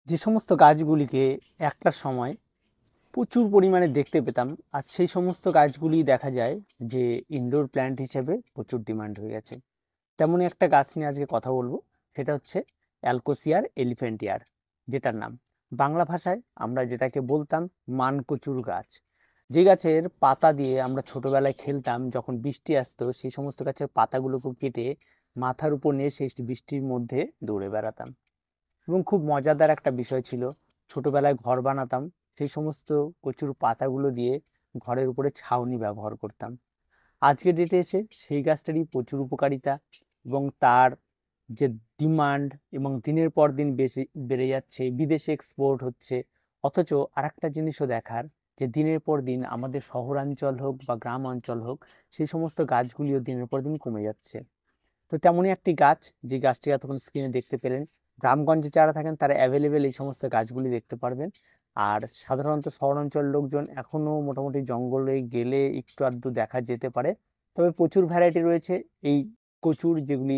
যে সমস্ত গাছগুলিকে একটা সময় প্রচুর পরিমাণে দেখতে পেতাম, আজ সেই সমস্ত গাছগুলি দেখা যায় যে ইনডোর প্ল্যান্ট হিসেবে প্রচুর ডিমান্ড হয়ে গেছে। তেমনই একটা গাছ নিয়ে আজকে কথা বলবো, সেটা হচ্ছে অ্যালকোসিয়ার এলিফ্যান্টিয়ার, যেটার নাম বাংলা ভাষায় আমরা যেটাকে বলতাম মানকচুর গাছ। যে গাছের পাতা দিয়ে আমরা ছোটবেলায় খেলতাম, যখন বৃষ্টি আসতো সেই সমস্ত গাছের পাতাগুলোকে কেটে মাথার উপর নিয়ে সেই বৃষ্টির মধ্যে দৌড়ে বেড়াতাম। এবং খুব মজাদার একটা বিষয় ছিল, ছোটবেলায় ঘর বানাতাম, সেই সমস্ত কচুর পাতাগুলো দিয়ে ঘরের উপরে ছাউনি ব্যবহার করতাম। আজকের ডেটে এসে সেই গাছটারই প্রচুর উপকারিতা এবং তার যে ডিমান্ড এবং দিনের পর দিন বেশি বেড়ে যাচ্ছে, বিদেশে এক্সপোর্ট হচ্ছে। অথচ আর একটা জিনিসও দেখার, যে দিনের পর দিন আমাদের শহরাঞ্চল হোক বা গ্রাম অঞ্চল হোক, সেই সমস্ত গাছগুলিও দিনের পর দিন কমে যাচ্ছে। তো তেমনই একটি গাছ, যে গাছটি এতক্ষণ স্ক্রিনে দেখতে পেলেন, গ্রামগঞ্জে যারা থাকেন তারা অ্যাভেলেবেল এই সমস্ত গাছগুলি দেখতে পারবেন। আর সাধারণত শহরাঞ্চল লোকজন এখনো মোটামুটি জঙ্গলে গেলে একটু আধটু দেখা যেতে পারে। তবে প্রচুর ভ্যারাইটি রয়েছে এই কচুর, যেগুলি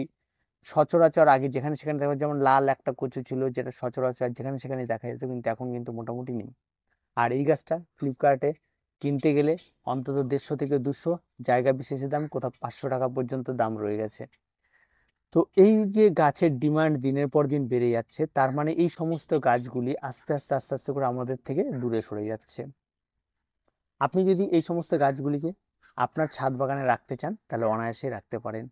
সচরাচর আগে যেখানে সেখানে দেখা, যেমন লাল একটা কচু ছিল যেটা সচরাচর যেখানে সেখানে দেখা যেত, কিন্তু এখন কিন্তু মোটামুটি নেই। আর এই গাছটা ফ্লিপকার্টে কিনতে গেলে অন্তত 150 থেকে 200, জায়গা বিশেষে দাম কোথাও 500 টাকা পর্যন্ত দাম রয়ে গেছে। তো এই যে গাছের ডিমান্ড দিনের পর দিন বেড়ে যাচ্ছে, তার মানে এই সমস্ত গাছগুলি আস্তে আস্তে আস্তে আস্তে করে আমাদের থেকে দূরে সরে যাচ্ছে। আপনি যদি এই সমস্ত গাছগুলিকে আপনার ছাদ বাগানে রাখতে চান, তাহলে অনায়াসে রাখতে পারেন।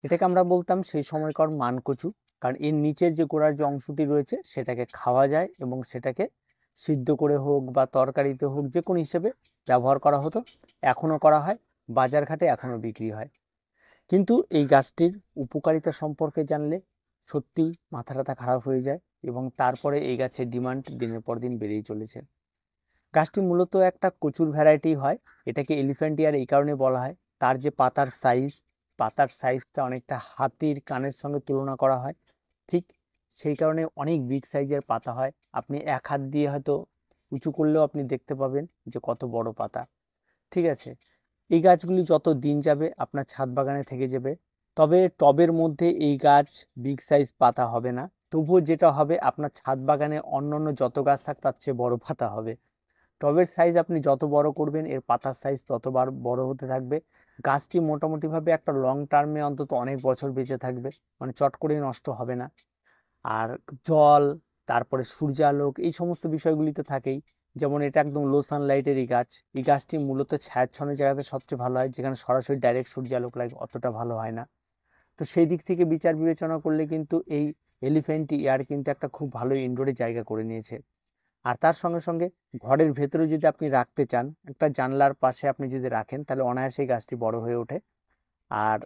এটাকে আমরা বলতাম সেই সময়কার মানকচু, কারণ এর নিচের যে গোড়ার যে অংশটি রয়েছে সেটাকে খাওয়া যায় এবং সেটাকে সিদ্ধ করে হোক বা তরকারিতে হোক, যে কোনো হিসেবে ব্যবহার করা হতো, এখনো করা হয়, বাজারঘাটে এখনো বিক্রি হয়। কিন্তু এই গাছটির উপকারিতা সম্পর্কে জানলে সত্যি মাথা টাথা খারাপ হয়ে যায়, এবং তারপরে এই গাছের ডিমান্ড দিনের পর দিন বেড়েই চলেছে। গাছটি মূলত একটা কচুর ভ্যারাইটি হয়। এটাকে এলিফ্যান্টিয়ার এই কারণে বলা হয়, তার যে পাতার সাইজটা অনেকটা হাতির কানের সঙ্গে তুলনা করা হয়। ঠিক সেই কারণে অনেক বিগ সাইজের পাতা হয়। আপনি এক হাত দিয়ে হয়তো উঁচু করলেও আপনি দেখতে পাবেন যে কত বড় পাতা। ঠিক আছে, এই গাছগুলি যত দিন যাবে আপনার ছাদ বাগানে থেকে যাবে। তবে টবের মধ্যে এই গাছ বিগ সাইজ পাতা হবে না। তবুও যেটা হবে, আপনার ছাদ বাগানে অন্যান্য যত গাছ থাক তার চেয়ে বড় পাতা হবে। টবের সাইজ আপনি যত বড় করবেন, এর পাতার সাইজ ততবার বড় হতে থাকবে। গাছটি মোটামুটিভাবে একটা লং টার্মে অন্তত অনেক বছর বেঁচে থাকবে, মানে চট করেই নষ্ট হবে না। আর জল, তারপরে সূর্যালোক, এই সমস্ত বিষয়গুলি তো থাকেই। যেমন এটা একদম লো সানলাইটেরই গাছ। এই গাছটি মূলত ছায়াচ্ছন্ন জায়গাতে সবচেয়ে ভালো হয়, যেখানে সরাসরি ডাইরেক্ট সূর্যালোক লাগে অতটা ভালো হয় না। তো সেই দিক থেকে বিচার বিবেচনা করলে কিন্তু এই এলিফ্যান্ট ইয়ার কিন্তু একটা খুব ভালো ইনডোরে জায়গা করে নিয়েছে। আর তার সঙ্গে সঙ্গে ঘরের ভেতরে যদি আপনি রাখতে চান, একটা জানলার পাশে আপনি যদি রাখেন, তাহলে অনায়াসেই গাছটি বড় হয়ে ওঠে। আর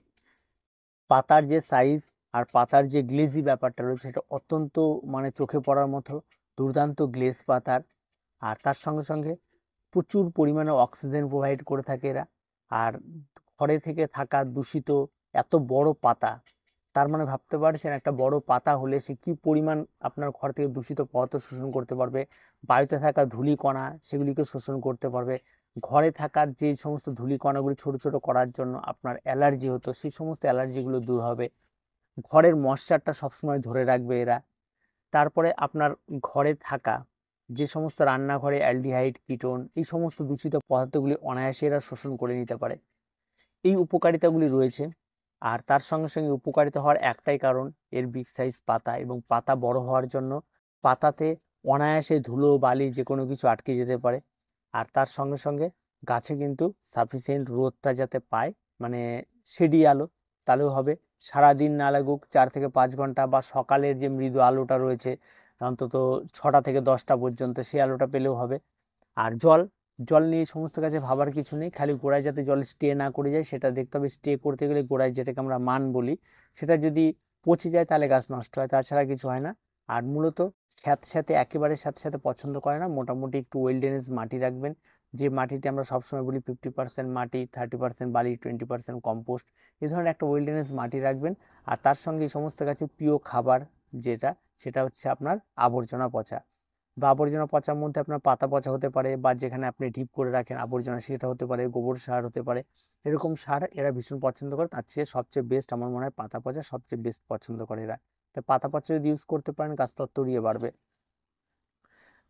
পাতার যে সাইজ আর পাতার যে গ্লেজি ব্যাপারটা রয়েছে, সেটা অত্যন্ত মানে চোখে পড়ার মতো, দুর্দান্ত গ্লেজ পাতার। আর তার সঙ্গে সঙ্গে প্রচুর পরিমাণে অক্সিজেন প্রোভাইড করে থাকে এরা। আর ঘরে থেকে থাকা দূষিত এত বড় পাতা, তার মানে ভাবতে পারছেন একটা বড় পাতা হলে সে কি পরিমাণ আপনার ঘর থেকে দূষিত পদার্থ শোষণ করতে পারবে। বায়ুতে থাকা ধূলিকণা সেগুলিকে শোষণ করতে পারবে। ঘরে থাকার যে সমস্ত ধূলিকণাগুলি ছোট ছোট করার জন্য আপনার অ্যালার্জি হতো, সেই সমস্ত অ্যালার্জিগুলো দূর হবে। ঘরের ময়শ্চারটা সবসময় ধরে রাখবে এরা। তারপরে আপনার ঘরে থাকা যে সমস্ত রান্নাঘরে অ্যালডিহাইড, কিটোন, এই সমস্ত দূষিত পদার্থগুলি অনায়াসে এরা শোষণ করে নিতে পারে। এই উপকারিতাগুলি রয়েছে। আর তার সঙ্গে সঙ্গে উপকারিতা হওয়ার একটাই কারণ, এর বিগ সাইজ পাতা, এবং পাতা বড় হওয়ার জন্য পাতাতে অনায়াসে ধুলো বালি যে কোনো কিছু আটকে যেতে পারে। আর তার সঙ্গে সঙ্গে গাছে কিন্তু সাফিসিয়েন্ট রোদটা যাতে পায়, মানে শেডি আলো, তাহলেও হবে। সারাদিন না লাগুক, 4 থেকে 5 ঘন্টা, বা সকালের যে মৃদু আলোটা রয়েছে অন্তত 6টা থেকে 10টা পর্যন্ত, সেই আলোটা পেলেও হবে। আর জল, জল নিয়ে সমস্ত কাছে ভাবার কিছু নেই, খালি গোড়ায় যাতে জল স্টে না করে যায় সেটা দেখতে হবে। স্টে করতে গেলে গোড়ায়, যেটাকে আমরা মান বলি, সেটা যদি পচে যায় তাহলে গাছ নষ্ট হয়, তাছাড়া কিছু হয় না। আর মূলত স্যাঁতস্যাঁতে, একেবারে স্যাঁতস্যাঁতে পছন্দ করে না, মোটামুটি একটু ওয়েল ড্রেনেজ মাটি রাখবেন। যে মাটিতে আমরা সবসময় বলি 50% মাটি, 30% বালি, 20% কম্পোস্ট, এই ধরনের একটা ওয়েল ড্রেনেজ মাটি রাখবেন। আর তার সঙ্গে এই সমস্ত গাছের প্রিয় খাবার যেটা, সেটা হচ্ছে আপনার আবর্জনা পচা। বা আবর্জনা পচার মধ্যে আপনার পাতা পচা হতে পারে, বা যেখানে আপনি ঢিপ করে রাখেন আবর্জনা সেটা হতে পারে, গোবর সার হতে পারে। এরকম সার এরা ভীষণ পছন্দ করে। তার চেয়ে সবচেয়ে বেস্ট আমার মনে হয় পাতা পচা সবচেয়ে বেস্ট পছন্দ করে এরা। তাই পাতা পচা যদি ইউজ করতে পারেন, গাছ তত্তরিয়ে বাড়বে।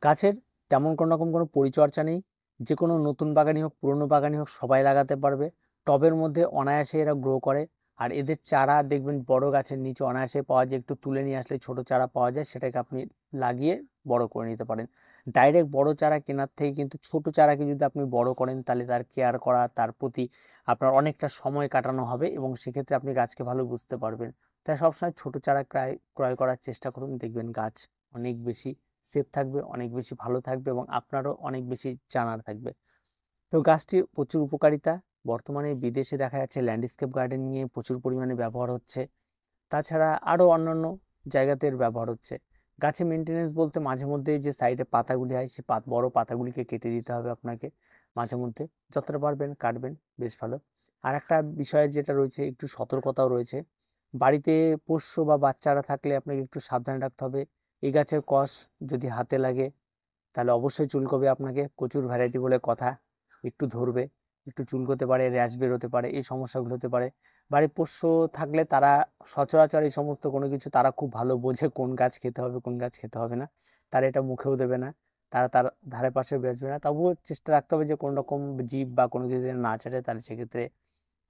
গাছের তেমন কোনো রকম কোনো পরিচর্যা নেই, যে কোনো নতুন বাগানই হোক পুরনো বাগানই হোক সবাই লাগাতে পারবে। টবের মধ্যে অনায়াসে এরা গ্রো করে, আর এদের চারা দেখবেন বড় গাছের নিচে অনায়াসে পাওয়া যায়, একটু তুলে নিয়ে আসলে ছোট চারা পাওয়া যায়, সেটাকে আপনি লাগিয়ে বড় করে নিতে পারেন। ডাইরেক্ট বড় চারা কেনার থেকে কিন্তু ছোট চারাকে যদি আপনি বড় করেন তাহলে তার কেয়ার করা, তার প্রতি আপনার অনেকটা সময় কাটানো হবে এবং সেক্ষেত্রে আপনি গাছকে ভালো বুঝতে পারবেন। তাই সবসময় ছোট চারা ক্রয় করার চেষ্টা করুন, দেখবেন গাছ অনেক বেশি সেফ থাকবে, অনেক বেশি ভালো থাকবে এবং আপনারও অনেক বেশি জানার থাকবে। তো গাছটির প্রচুর উপকারিতা, বর্তমানে বিদেশে দেখা যাচ্ছে ল্যান্ডস্কেপ গার্ডেনিংয়ে প্রচুর পরিমাণে ব্যবহার হচ্ছে, তাছাড়া আরও অন্যান্য জায়গাতে এর ব্যবহার হচ্ছে। গাছে মেনটেনেন্স বলতে মাঝে মধ্যে যে সাইডে পাতাগুলি হয় সেই বড় পাতাগুলিকে কেটে দিতে হবে আপনাকে মাঝে মধ্যে, যতটা পারবেন কাটবেন, বেশ ভালো। আর একটা বিষয় যেটা রয়েছে, একটু সতর্কতাও রয়েছে, বাড়িতে পোষ্য বা বাচ্চারা থাকলে আপনাকে একটু সাবধানে রাখতে হবে। এই গাছের কষ যদি হাতে লাগে তাহলে অবশ্যই চুলকবে আপনাকে, প্রচুর ভ্যারাইটি বলে কথা, একটু ধরবে, একটু চুলকোতে পারে, র্যাশ বেরোতে পারে, এই সমস্যাগুলো হতে পারে। বাড়ির পোষ্য থাকলে তারা সচরাচর এই সমস্ত কোনো কিছু তারা খুব ভালো বোঝে কোন গাছ খেতে হবে কোন গাছ খেতে হবে না, তারা এটা মুখেও দেবে না, তারা তার ধারে পাশে বেসবে না, তবুও চেষ্টা রাখতে হবে যে কোনো রকম জীব বা কোনো কিছু যেন না ছাড়ে, তাহলে সেক্ষেত্রে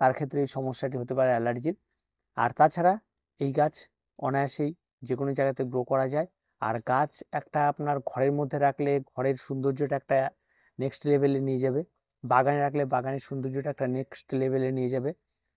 তার ক্ষেত্রে এই সমস্যাটি হতে পারে অ্যালার্জির। আর তাছাড়া এই গাছ অনায়াসেই যে কোনো জায়গাতে গ্রো করা যায়। আর গাছ একটা আপনার ঘরের মধ্যে রাখলে ঘরের সৌন্দর্যটা একটা নেক্সট লেভেলে নিয়ে যাবে, বাগানে রাখলে বাগানের সৌন্দর্যটা একটা নেক্সট লেভেলে নিয়ে যাবে,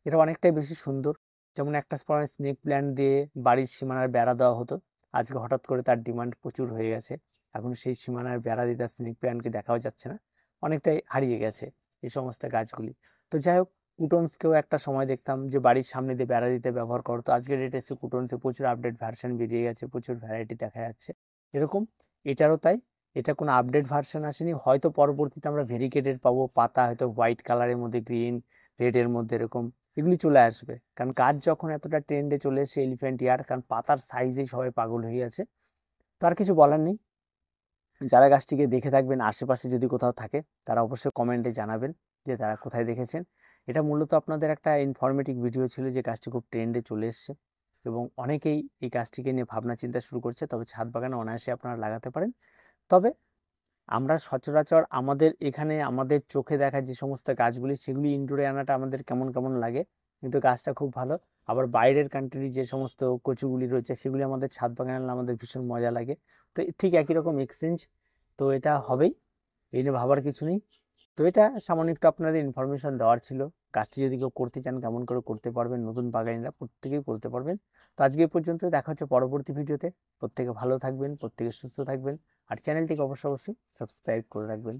এটা অনেকটাই বেশি সুন্দর। যেমন একটা সময় স্নেক প্ল্যান্ট দিয়ে বাড়ির সীমানার বেড়া দেওয়া হতো, আজকে হঠাৎ করে তার ডিমান্ড প্রচুর হয়ে গেছে, এখন সেই সীমানার বেড়া দিয়ে তার স্নেক প্ল্যান্টকে দেখাও যাচ্ছে না, অনেকটাই হারিয়ে গেছে এই সমস্ত গাছগুলি। তো যাই হোক, কুটন্সকেও একটা সময় দেখতাম যে বাড়ির সামনে দিয়ে বেড়া দিতে ব্যবহার করতো, আজকের ডেটে এসে কুটন্সে প্রচুর আপডেট ভার্সন বেরিয়ে গেছে, প্রচুর ভ্যারাইটি দেখা যাচ্ছে। এরকম এটারও তাই, এটা কোনো আপডেট ভার্সন আসেনি, হয়তো পরবর্তীতে আমরা ভেরিকেটেড পাবো, পাতা হয়তো হোয়াইট কালারের মধ্যে গ্রিন রেডের মধ্যে এরকম এগুলি চলে আসবে, কারণ গাছ যখন এতটা ট্রেন্ডে চলে এসে এলিফ্যান্ট ইয়ার, কারণ পাতার সাইজেই সবাই পাগল হয়ে আছে। তো আর কিছু বলার নেই, যারা গাছটিকে দেখে থাকবেন আশেপাশে যদি কোথাও থাকে তারা অবশ্যই কমেন্টে জানাবেন যে তারা কোথায় দেখেছেন। এটা মূলত আপনাদের একটা ইনফরমেটিভ ভিডিও ছিল যে গাছটি খুব ট্রেন্ডে চলে এসছে এবং অনেকেই এই গাছটিকে নিয়ে ভাবনা চিন্তা শুরু করছে, তবে ছাদ বাগানে অনায়াসে আপনারা লাগাতে পারেন। তবে আমরা সচরাচর আমাদের এখানে আমাদের চোখে দেখা যে সমস্ত গাছগুলি সেগুলি ইনডোরে আনাটা আমাদের কেমন কেমন লাগে, কিন্তু গাছটা খুব ভালো। আবার বাইরের কান্ট্রির যে সমস্ত কচুগুলি রয়েছে সেগুলি আমাদের ছাদ বাগানে আনলে আমাদের ভীষণ মজা লাগে। তো ঠিক একই রকম এক্সচেঞ্জ, তো এটা হবেই, এই নিয়ে ভাবার কিছু নেই। তো এটা সামান্য একটু আপনাদের ইনফরমেশন দেওয়ার ছিল, কাজটি যদি কেউ করতে চান কেমন করে করতে পারবেন, নতুন বাগানিরা প্রত্যেকেই করতে পারবেন। তো আজকে এই পর্যন্ত, দেখা হচ্ছে পরবর্তী ভিডিওতে। প্রত্যেকে ভালো থাকবেন, প্রত্যেকে সুস্থ থাকবেন, আর চ্যানেলটিকে অবশ্যই সাবস্ক্রাইব করে রাখবেন।